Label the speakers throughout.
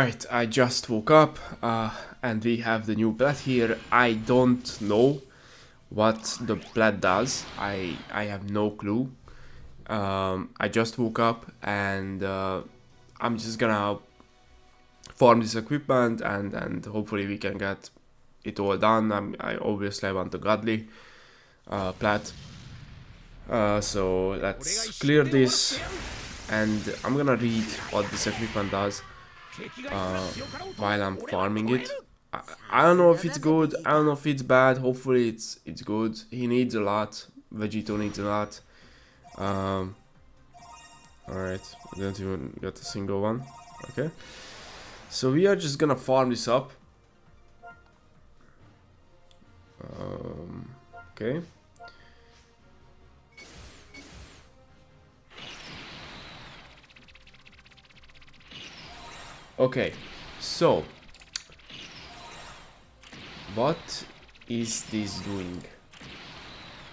Speaker 1: Alright, I just woke up and we have the new Plat here. I don't know what the Plat does. I have no clue. I just woke up and I'm just gonna farm this equipment and hopefully we can get it all done. I obviously want the godly Plat. So let's clear this and I'm gonna read what this equipment does while I'm farming it. I don't know if it's good, I don't know if it's bad, hopefully it's good. He needs a lot, Vegito needs a lot. Alright, I didn't even get a single one. Okay. So we are just gonna farm this up. Okay. Okay, so what is this doing?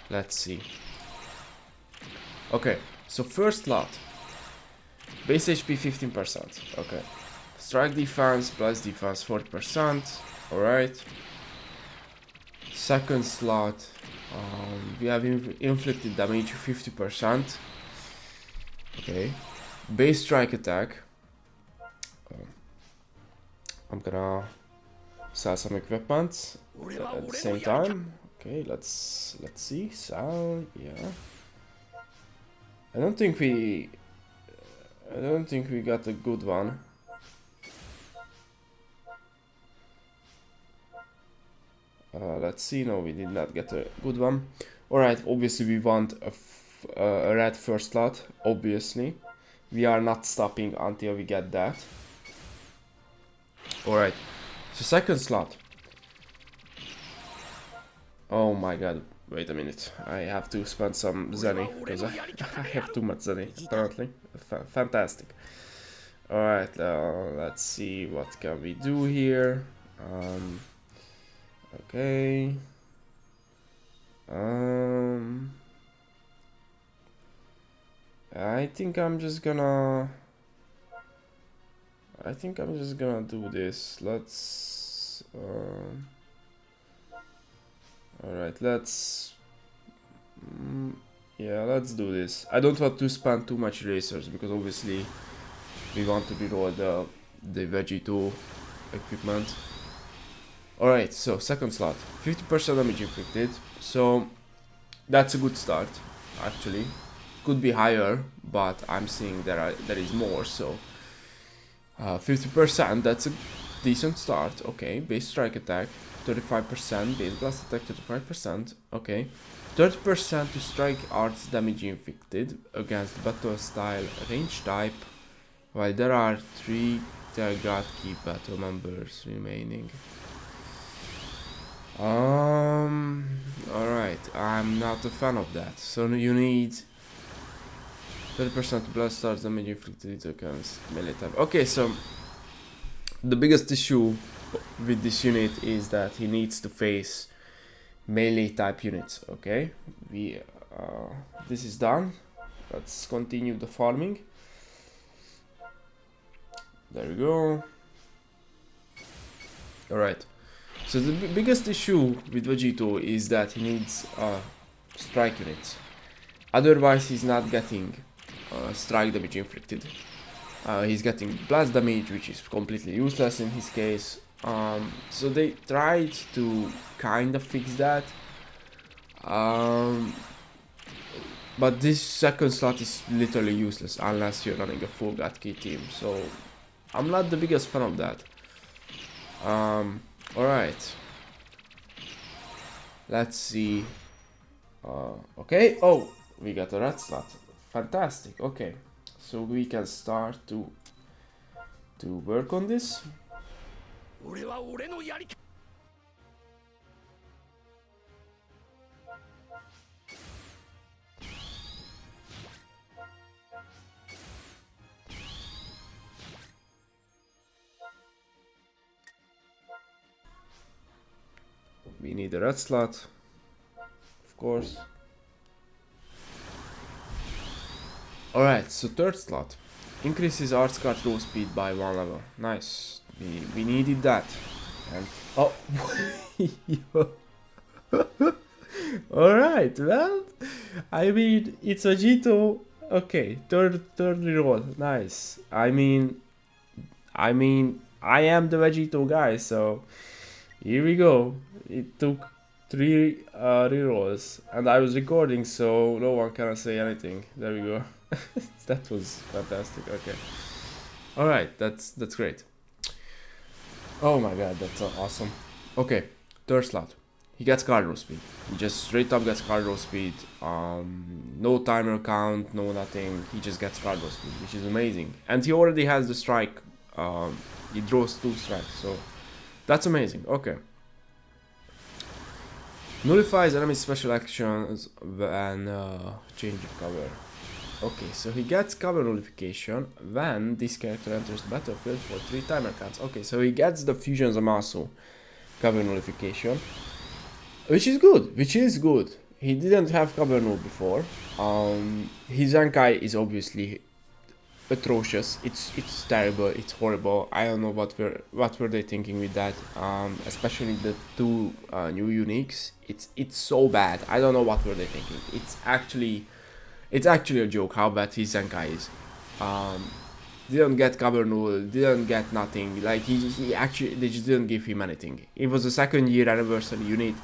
Speaker 1: Let's see. Okay, so first slot, base HP 15%. Okay, strike defense plus defense 40%. All right. Second slot, we have inflicted damage 50%. Okay, base strike attack. I'm gonna sell some equipment at the same time. Okay, let's see. Sell, yeah. I don't think we got a good one. Let's see. No, we did not get a good one. All right. Obviously, we want a red first slot. Obviously, we are not stopping until we get that. Alright, so second slot. Oh my god, wait a minute. I have to spend some Zenny, because I have too much Zenny, apparently. Fantastic. Alright, let's see what can we do here. Okay. I think I'm just gonna do this. Let's alright, let's yeah, let's do this. I don't want to spend too much racers because obviously we want to reroll the Vegito equipment. Alright, so second slot, 50% damage inflicted, so that's a good start actually. Could be higher, but I'm seeing there is more, so 50%, that's a decent start. Okay, base strike attack 35%, base blast attack 35%. Okay, 30% to strike arts damage inflicted against battle style range type, while there are 3 Target Keep battle members remaining. Alright, I'm not a fan of that. So you need 30% blast starts damage inflicted against melee type. Okay, so the biggest issue with this unit is that he needs to face melee type units. Okay, this is done. Let's continue the farming. There we go. Alright, so the biggest issue with Vegito is that he needs strike units. Otherwise he's not getting strike damage inflicted. He's getting blast damage, which is completely useless in his case. So they tried to kind of fix that. But this second slot is literally useless unless you're running a full God Key team. So I'm not the biggest fan of that. Alright. Let's see. Okay. Oh, we got a red slot. Fantastic. Okay, so we can start to work on this. We need a red slot, of course. Alright, so third slot. Increases arts cut roll speed by 1 level. Nice. We needed that. And oh, all right. Well, I mean, it's Vegito. Okay, third reroll. Nice. I mean, I am the Vegito guy, so here we go. It took 3 rerolls, and I was recording, so no one can say anything. There we go. That was fantastic. Okay. All right, that's great. Oh my god, that's awesome. Okay, third slot. He gets card roll speed. He just straight up gets card roll speed. No timer count, no nothing. He just gets card roll speed, which is amazing. And he already has the strike. He draws 2 strikes, so that's amazing. Okay. Nullifies enemy special actions when changing cover. Okay, so he gets cover nullification when this character enters the battlefield for 3 timer counts. Okay, so he gets the Fusion Zamasu cover nullification, which is good. He didn't have cover null before. His Zenkai is obviously atrocious. It's terrible. It's horrible. I don't know what were they thinking with that. Especially the 2 new uniques. It's so bad. I don't know what were they thinking. It's actually a joke how bad his Zenkai is. Didn't get cover null, didn't get nothing. Like he actually, they just didn't give him anything. It was the 2nd year anniversary unit.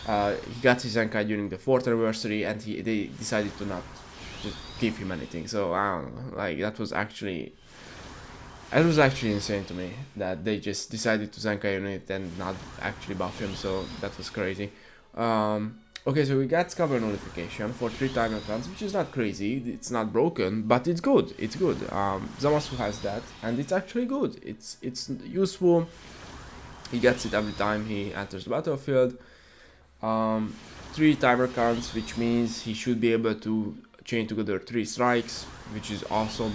Speaker 1: He got his Zenkai during the 4th anniversary, and they decided to not just give him anything. So I don't know. Like that was actually insane to me that they just decided to Zenkai unit and not actually buff him. So that was crazy. Okay, so we got cover nullification for 3 timer counts, which is not crazy. It's not broken, but it's good. It's good. Zamasu has that, and it's actually good. It's useful. He gets it every time he enters the battlefield. 3 timer counts, which means he should be able to chain together 3 strikes, which is awesome.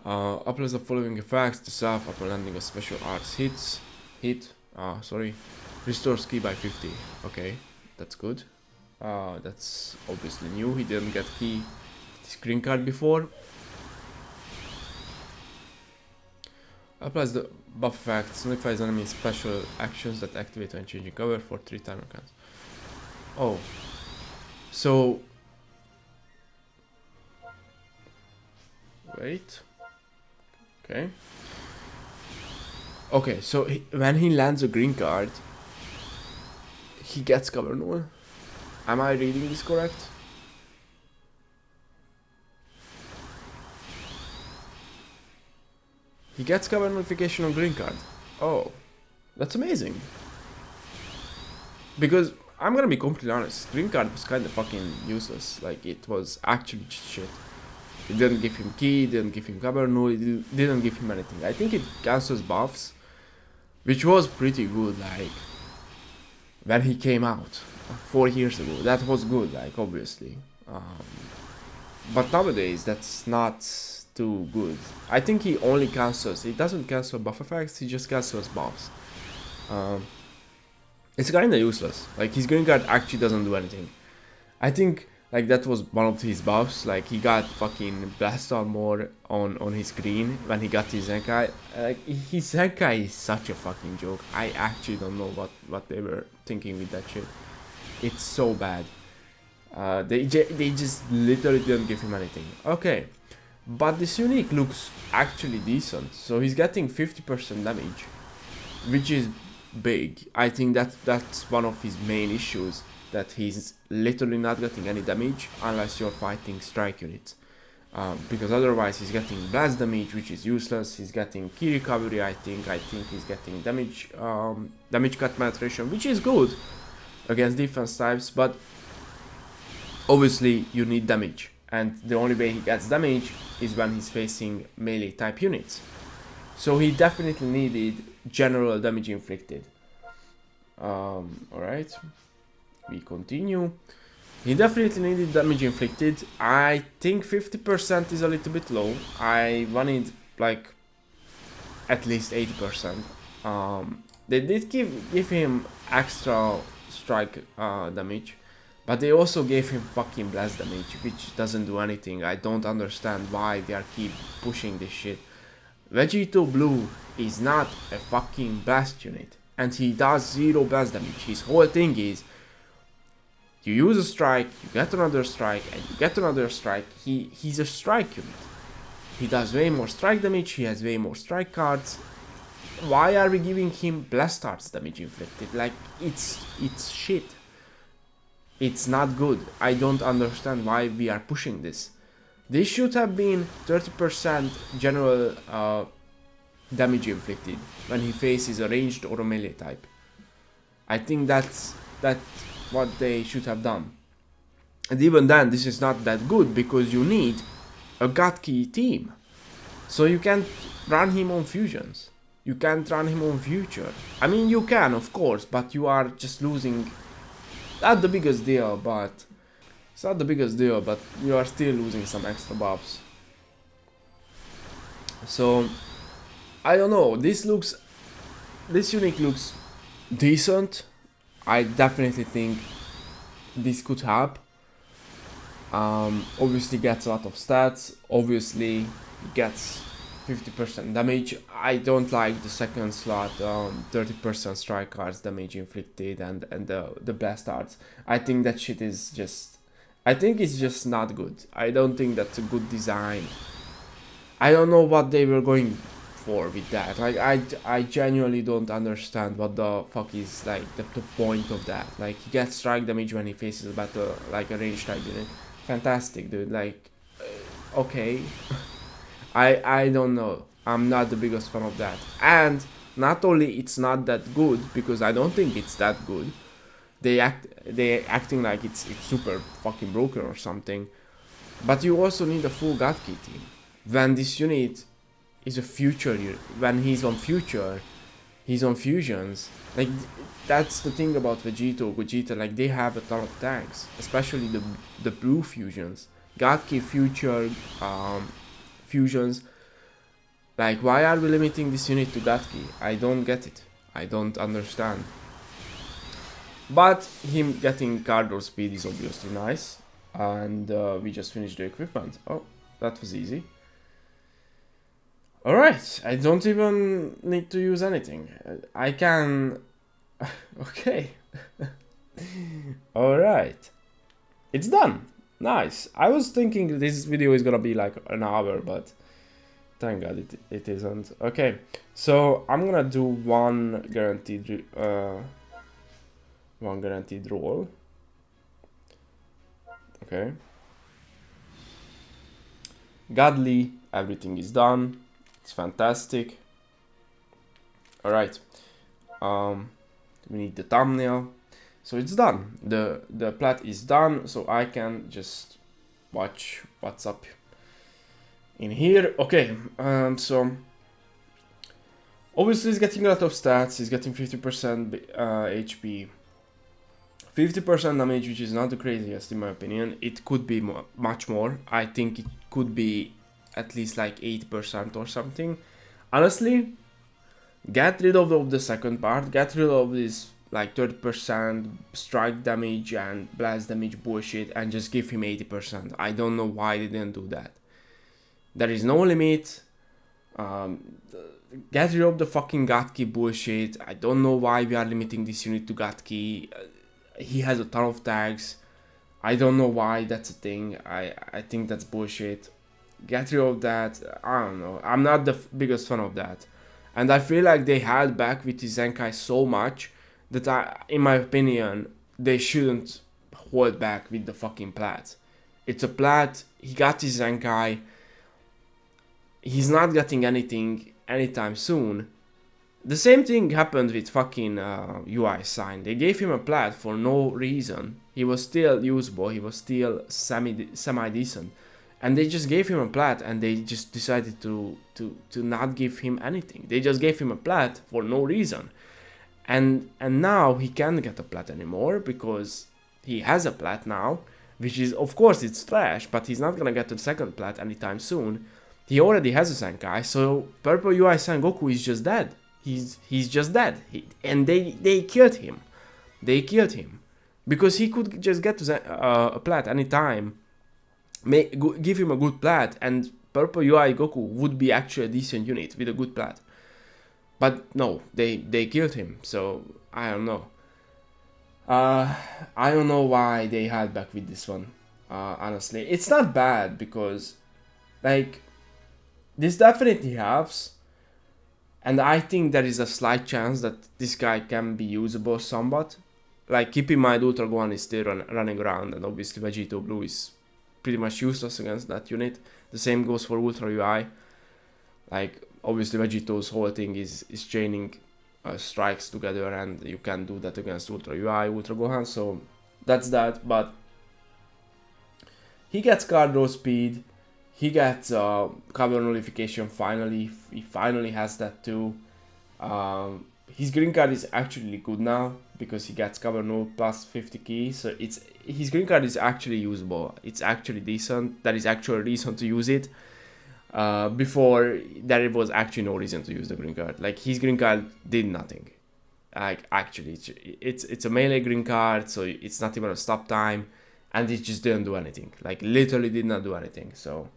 Speaker 1: Applies the following effects to self upon landing a special arts hit. Restores ki by 50. Okay. That's good. That's obviously new. He didn't get key screen card before. Applies the buff effects. Nullifies enemy special actions that activate when changing cover for 3 timer counts. Oh. So. Wait. Okay. Okay, so when he lands a green card, he gets cover null. Am I reading this correct? He gets cover nullification on green card. Oh, that's amazing. Because I'm gonna be completely honest, green card was kind of fucking useless. Like it was actually just shit. It didn't give him key, didn't give him cover null, it didn't give him anything. I think it cancels buffs, which was pretty good. Like when he came out 4 years ago, that was good, like obviously. But nowadays that's not too good. I think he only cancels. He doesn't cancel buff effects. He just cancels buffs. It's kinda useless. Like his green card actually doesn't do anything. I think like that was one of his buffs. Like he got fucking blast armor on his green when he got his Zenkai. Like his Zenkai is such a fucking joke. I actually don't know what they were thinking with that shit. It's so bad. They just literally didn't give him anything. Okay, but this unique looks actually decent. So he's getting 50% damage, which is big. I think that's one of his main issues, that he's literally not getting any damage unless you're fighting strike units. Because otherwise he's getting blast damage, which is useless. He's getting key recovery, I think he's getting damage cut penetration, which is good against defense types, but obviously you need damage, and the only way he gets damage is when he's facing melee type units. So he definitely needed general damage inflicted. Alright, we continue. He definitely needed damage inflicted. I think 50% is a little bit low. I wanted like at least 80%. They did give him extra strike damage, But they also gave him fucking blast damage, which doesn't do anything. I don't understand why they are keep pushing this shit. Vegito Blue is not a fucking blast unit, and he does 0 blast damage. His whole thing is, you use a strike, you get another strike, and you get another strike. He's a strike unit. He does way more strike damage, he has way more strike cards. Why are we giving him blast arts damage inflicted? Like, it's shit. It's not good. I don't understand why we are pushing this. This should have been 30% general damage inflicted when he faces a ranged or a melee type. I think that's what they should have done. And even then, this is not that good because you need a God Key team. So you can't run him on fusions. You can't run him on future. I mean, you can, of course, but you are just losing. Not the biggest deal, but it's not the biggest deal, but you are still losing some extra buffs. So I don't know. This unit looks decent. I definitely think this could help. Obviously gets a lot of stats. Obviously gets 50% damage. I don't like the second slot, 30% strike cards damage inflicted and the blast arts. I think that shit is just, I think it's just not good. I don't think that's a good design. I don't know what they were going for with that. Like, I genuinely don't understand what the fuck is like the point of that. Like, he gets strike damage when he faces a battle, like a ranged type unit. Fantastic, dude. Like, okay. I don't know. I'm not the biggest fan of that. And not only it's not that good, because I don't think it's that good. They're acting like it's super fucking broken or something. But you also need a full God Key team. When this unit is a future unit, when he's on future, he's on fusions. Like, that's the thing about Vegeta, like, they have a ton of tanks, especially the blue fusions. God Key future fusions. Like, why are we limiting this unit to God Key? I don't get it. I don't understand. But him getting Cardor speed is obviously nice. And we just finished the equipment. Oh, that was easy. Alright, I don't even need to use anything. I can... Okay. Alright. It's done. Nice. I was thinking this video is gonna be like an hour, but thank God it isn't. Okay, so I'm gonna do one guaranteed roll. Okay. Godly, everything is done. It's fantastic. Alright. We need the thumbnail. So it's done. The plat is done, so I can just watch what's up in here. Okay, so obviously he's getting a lot of stats. He's getting 50% HP, 50% damage, which is not the craziest in my opinion. It could be much more. I think it could be at least like 8% or something. Honestly, get rid of the second part. Get rid of this like 30% strike damage and blast damage bullshit and just give him 80%. I don't know why they didn't do that. There is no limit. Get rid of the fucking God Key bullshit. I don't know why we are limiting this unit to God Key. He has a ton of tags. I don't know why that's a thing. I think that's bullshit. Get rid of that. I don't know. I'm not the biggest fan of that. And I feel like they held back with his Zenkai so much that in my opinion, they shouldn't hold back with the fucking Plat. It's a Plat. He got his Zenkai. He's not getting anything anytime soon. The same thing happened with fucking UI sign. They gave him a Plat for no reason. He was still usable. He was still semi-decent. And they just gave him a Plat and they just decided to not give him anything. They just gave him a Plat for no reason. And now he can't get a Plat anymore because he has a Plat now. Which is, of course, it's trash, but he's not gonna get a second Plat anytime soon. He already has a Zenkai, so Purple UI Sengoku is just dead. He's just dead. And they killed him. They killed him. because he could just get to a Plat anytime, give him a good Plat, and Purple UI Goku would be actually a decent unit with a good Plat. But no, they killed him, so I don't know. I don't know why they held back with this one. Honestly, it's not bad because, like, this definitely helps, and I think there is a slight chance that this guy can be usable somewhat. Like, keep in mind, Ultra Gohan is still running around, and obviously Vegito Blue is pretty much useless against that unit. The same goes for Ultra UI. Like, obviously Vegito's whole thing is chaining strikes together, and you can do that against Ultra UI, Ultra Gohan, so that's that. But he gets card draw speed, he gets cover nullification finally, he finally has that too. His green card is actually good now because he gets cover null plus 50 key, so his green card is actually usable, it's actually decent, that is actually a reason to use it. Before, there was actually no reason to use the green card. Like, his green card did nothing. Like, actually, it's a melee green card, so it's not even a stop time, and it just didn't do anything. Like, literally did not do anything. So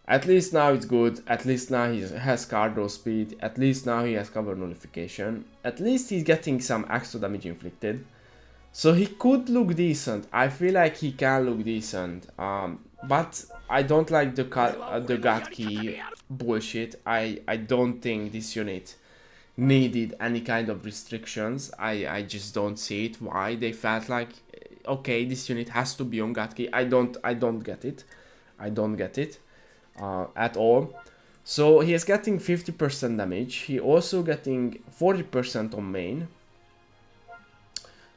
Speaker 1: at least now it's good. At least now he has card draw speed. At least now he has cover nullification. At least he's getting some extra damage inflicted. So he could look decent. I feel like he can look decent. But I don't like the God Key bullshit. I don't think this unit needed any kind of restrictions. I just don't see it. Why they felt like, okay, this unit has to be on God Key. I don't get it. I don't get it at all. So he is getting 50% damage. He also getting 40% on main.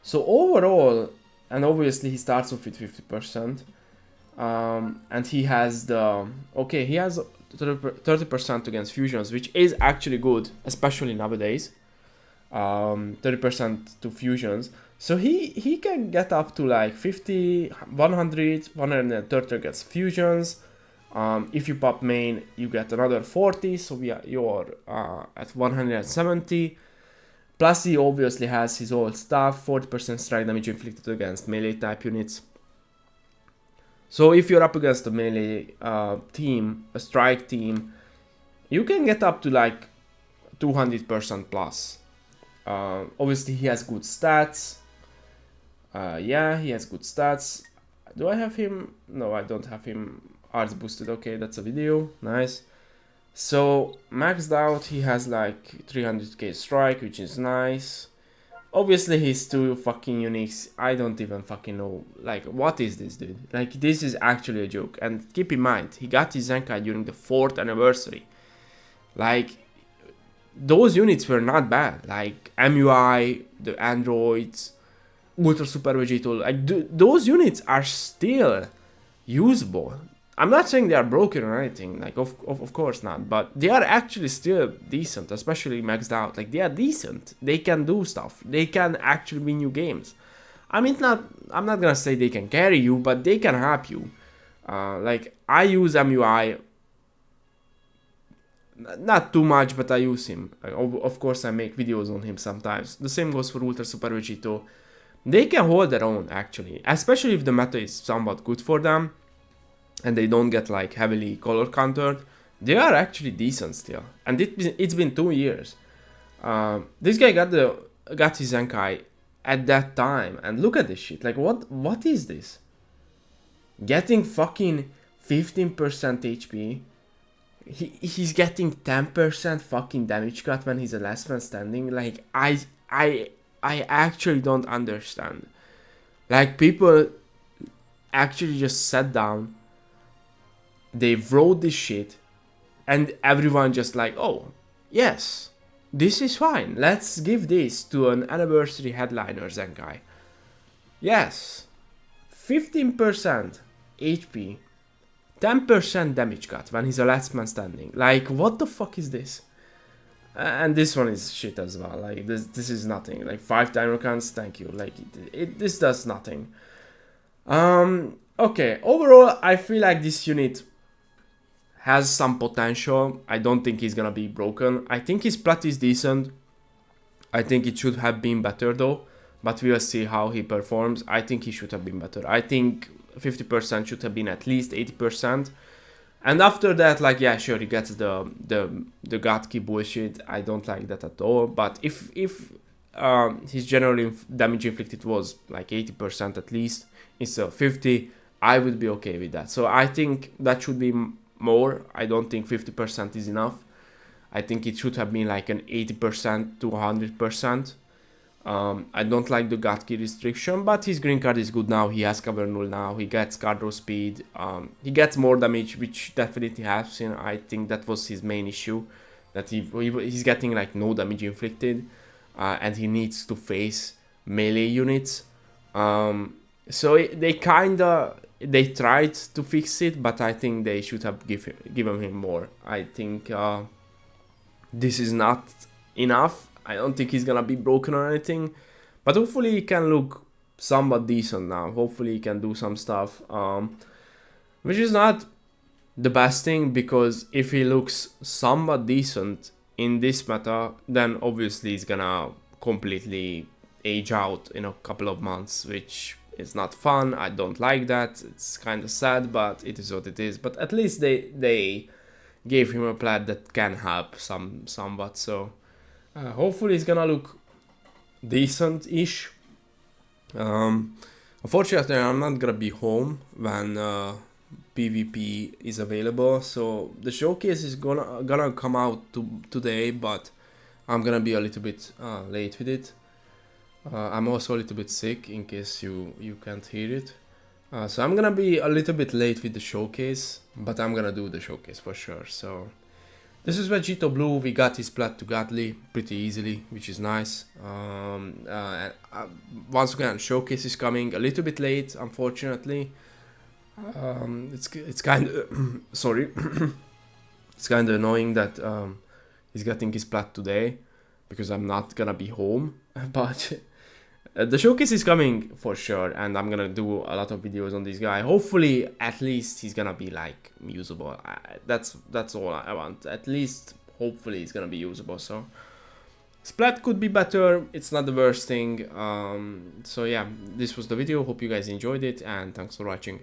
Speaker 1: So overall, and obviously he starts off with 50%. And he has he has 30% against fusions, which is actually good, especially nowadays. 30% to fusions, so he can get up to like 50, 100, 130 against fusions. If you pop main, you get another 40, so you're at 170. Plus he obviously has his old stuff, 40% strike damage inflicted against melee type units. So if you're up against a melee team, a strike team, you can get up to like 200% plus. Obviously he has good stats. Yeah, he has good stats. Do I have him? No, I don't have him. Arts boosted, okay, that's a video, nice. So maxed out, he has like 300k strike, which is nice. Obviously he's too fucking unique. I don't even fucking know, like, what is this, dude? Like, this is actually a joke. And keep in mind, he got his Zenkai during the 4th anniversary. Like, those units were not bad. Like, MUI, the androids, Ultra Super Vegito, like, those units are still usable. I'm not saying they are broken or anything, like, of course not, but they are actually still decent, especially maxed out. Like, they are decent, they can do stuff, they can actually win you games. I mean, I'm not gonna say they can carry you, but they can help you. Like, I use MUI, not too much, but I use him. Of course, I make videos on him sometimes. The same goes for Ultra Super Vegito. They can hold their own, actually, especially if the meta is somewhat good for them and they don't get like heavily color countered. They are actually decent still, and it's been 2 years. This guy got his Zenkai at that time, and look at this shit. Like, what is this? Getting fucking 15% HP. He's getting 10% fucking damage cut when he's a last man standing. Like, I actually don't understand. Like, people actually just sat down, they wrote this shit, and everyone just like, oh, yes, this is fine. Let's give this to an anniversary headliner Zenkai. Yes, 15% HP, 10% damage cut when he's a last man standing. Like, what the fuck is this? And this one is shit as well. Like, this is nothing. Like, 5 timer counts, thank you. Like, this does nothing. Okay, overall, I feel like this unit has some potential. I don't think he's gonna be broken. I think his Plat is decent. I think it should have been better though. but we'll see how he performs. I think he should have been better. I think 50% should have been at least 80%. And after that, like, yeah, sure, he gets the God key bullshit. I don't like that at all. But if his general damage inflicted was like 80% at least instead of 50, I would be okay with that. So I think that should be more. I don't think 50% is enough. I think it should have been like an 80% to 100%. I don't like the God key restriction, but his green card is good now. He has cover null now. He gets card draw speed. He gets more damage, which definitely helps him. I think that was his main issue, that he's getting like no damage inflicted, and he needs to face melee units. So they tried to fix it, but I think they should have given him more. I think this is not enough. I don't think he's gonna be broken or anything, but hopefully he can look somewhat decent now. Hopefully he can do some stuff, which is not the best thing, because if he looks somewhat decent in this meta, then obviously he's gonna completely age out in a couple of months, which is not fun. I don't like that. It's kind of sad, but it is what it is. But at least they gave him a plat that can help somewhat. So hopefully he's gonna look decent-ish. Unfortunately, I'm not gonna be home when PvP is available, so the showcase is gonna come out today, but I'm gonna be a little bit late with it. I'm also a little bit sick, in case you can't hear it. So I'm gonna be a little bit late with the showcase, but I'm gonna do the showcase for sure. So this is Vegito Blue. We got his plat to godly pretty easily, which is nice. Once again, showcase is coming a little bit late, unfortunately. It's kind of sorry. It's kind of annoying that he's getting his plat today, because I'm not gonna be home. But the showcase is coming for sure, and I'm gonna do a lot of videos on this guy. Hopefully, at least he's gonna be like usable. That's all I want. At least, hopefully, he's gonna be usable. So, Splat could be better. It's not the worst thing. So yeah, this was the video. Hope you guys enjoyed it, and thanks for watching.